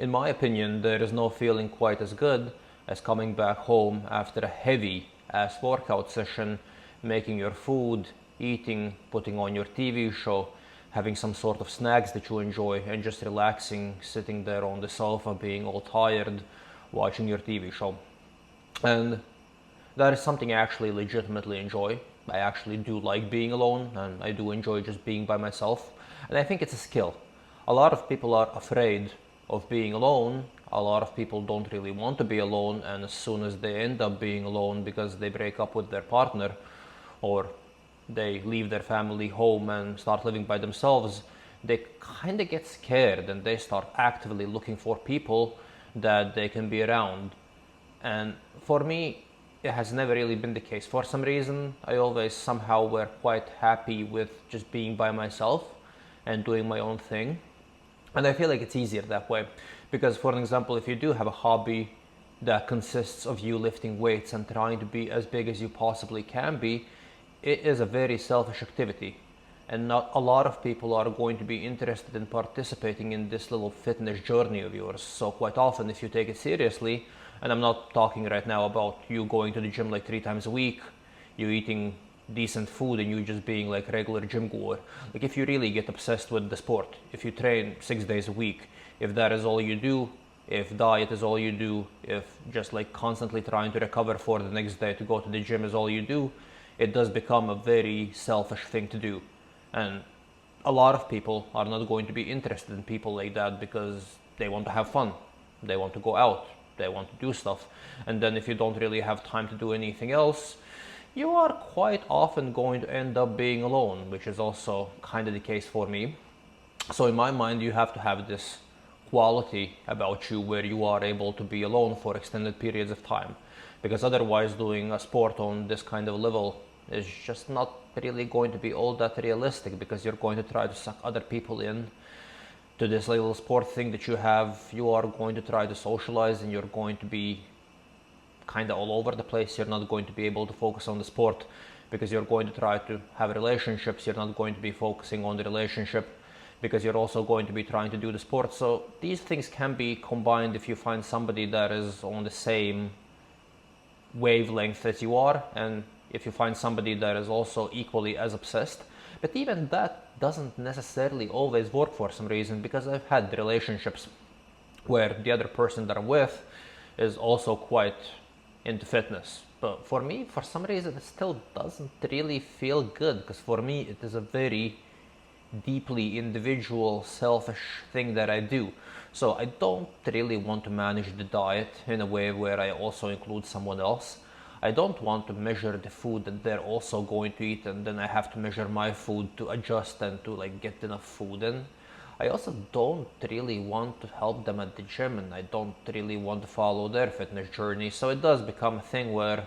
in my opinion, there is no feeling quite as good as coming back home after a heavy ass workout session, making your food, eating, putting on your TV show, having some sort of snacks that you enjoy, and just relaxing, sitting there on the sofa, being all tired, watching your TV show. And that is something I actually legitimately enjoy. I actually do like being alone, and I do enjoy just being by myself. And I think it's a skill. A lot of people are afraid of being alone. A lot of people don't really want to be alone, and as soon as they end up being alone because they break up with their partner or they leave their family home and start living by themselves, they kind of get scared and they start actively looking for people that they can be around. And for me, it has never really been the case. For some reason, I always somehow were quite happy with just being by myself and doing my own thing. And I feel like it's easier that way. Because, for an example, if you do have a hobby that consists of you lifting weights and trying to be as big as you possibly can be, it is a very selfish activity. And not a lot of people are going to be interested in participating in this little fitness journey of yours. So quite often, if you take it seriously, and I'm not talking right now about you going to the gym like 3 times a week, you eating decent food and you just being like regular gym goer. Like if you really get obsessed with the sport, if you train 6 days a week, if that is all you do, if diet is all you do, if just like constantly trying to recover for the next day to go to the gym is all you do, it does become a very selfish thing to do. And a lot of people are not going to be interested in people like that because they want to have fun, they want to go out, they want to do stuff. And then if you don't really have time to do anything else, you are quite often going to end up being alone, which is also kind of the case for me. So in my mind, you have to have this quality about you where you are able to be alone for extended periods of time, because otherwise doing a sport on this kind of level is just not really going to be all that realistic, because you're going to try to suck other people in to this little sport thing that you have. You are going to try to socialize and you're going to be kind of all over the place. You're not going to be able to focus on the sport because you're going to try to have relationships. You're not going to be focusing on the relationship because you're also going to be trying to do the sport. So these things can be combined if you find somebody that is on the same wavelength as you are, and if you find somebody that is also equally as obsessed. But even that doesn't necessarily always work for some reason, because I've had relationships where the other person that I'm with is also quite into fitness. But for me, for some reason, it still doesn't really feel good, because for me, it is a very deeply individual, selfish thing that I do. So I don't really want to manage the diet in a way where I also include someone else. I don't want to measure the food that they're also going to eat, and then I have to measure my food to adjust and to like get enough food in. I also don't really want to help them at the gym, and I don't really want to follow their fitness journey. So it does become a thing where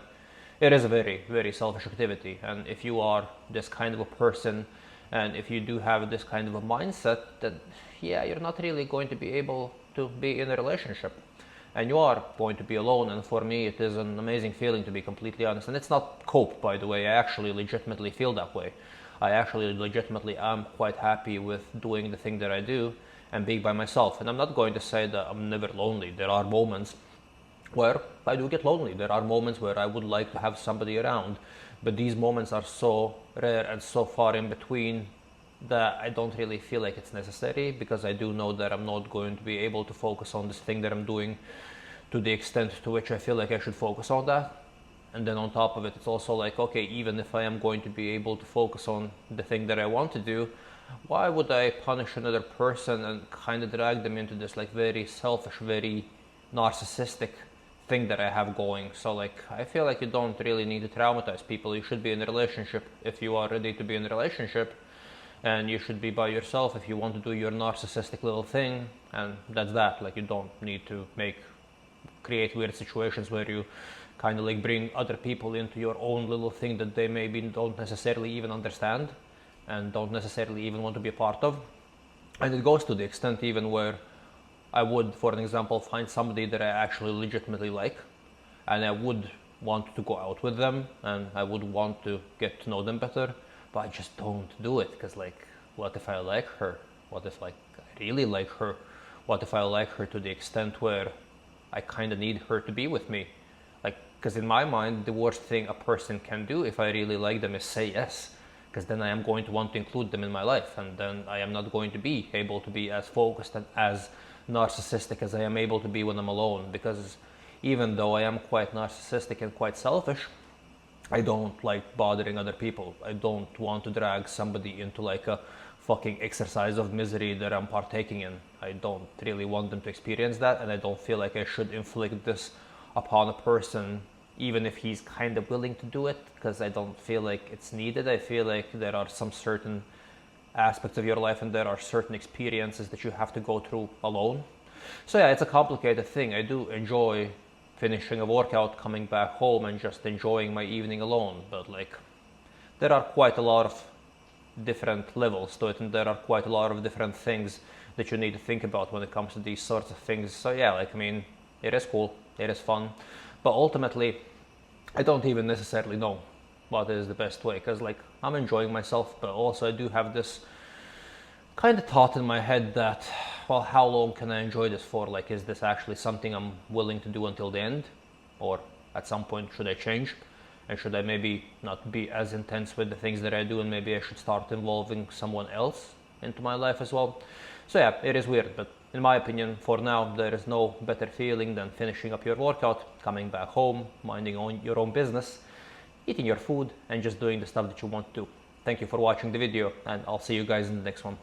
it is a very, very selfish activity. And if you are this kind of a person, and if you do have this kind of a mindset, then yeah, you're not really going to be able to be in a relationship. And you are going to be alone, and for me it is an amazing feeling, to be completely honest. And it's not cope, by the way. I actually legitimately feel that way. I actually legitimately am quite happy with doing the thing that I do and being by myself. And I'm not going to say that I'm never lonely. There are moments where I do get lonely. There are moments where I would like to have somebody around, but these moments are so rare and so far in between that I don't really feel like it's necessary, because I do know that I'm not going to be able to focus on this thing that I'm doing to the extent to which I feel like I should focus on that. And then on top of it, it's also like, okay, even if I am going to be able to focus on the thing that I want to do, why would I punish another person and kind of drag them into this like very selfish, very narcissistic thing that I have going? So like, I feel like you don't really need to traumatize people. You should be in a relationship if you are ready to be in a relationship, and you should be by yourself if you want to do your narcissistic little thing, and that's that. Like, you don't need to create weird situations where you kind of like bring other people into your own little thing that they maybe don't necessarily even understand and don't necessarily even want to be a part of. And it goes to the extent even where I would, for an example, find somebody that I actually legitimately like, and I would want to go out with them, and I would want to get to know them better, but I just don't do it, because like, what if I like her? What if like I really like her? What if I like her to the extent where I kind of need her to be with me? Like, because in my mind, the worst thing a person can do if I really like them is say yes, because then I am going to want to include them in my life, and then I am not going to be able to be as focused and as narcissistic as I am able to be when I'm alone. Because even though I am quite narcissistic and quite selfish, I don't like bothering other people. I don't want to drag somebody into like a fucking exercise of misery that I'm partaking in. I don't really want them to experience that, and I don't feel like I should inflict this upon a person, even if he's kind of willing to do it, because I don't feel like it's needed. I feel like there are some certain aspects of your life and there are certain experiences that you have to go through alone. So yeah, it's a complicated thing. I do enjoy finishing a workout, coming back home and just enjoying my evening alone, but like there are quite a lot of different levels to it, and there are quite a lot of different things that you need to think about when it comes to these sorts of things. So yeah, like, I mean, it is cool, it is fun, but ultimately I don't even necessarily know what is the best way, because like I'm enjoying myself, but also I do have this kind of thought in my head that, well, how long can I enjoy this for? Like, is this actually something I'm willing to do until the end, or at some point should I change? And should I maybe not be as intense with the things that I do, and maybe I should start involving someone else into my life as well? So yeah, it is weird, but in my opinion, for now, there is no better feeling than finishing up your workout, coming back home, minding your own business, eating your food, and just doing the stuff that you want to do. Thank you for watching the video, and I'll see you guys in the next one.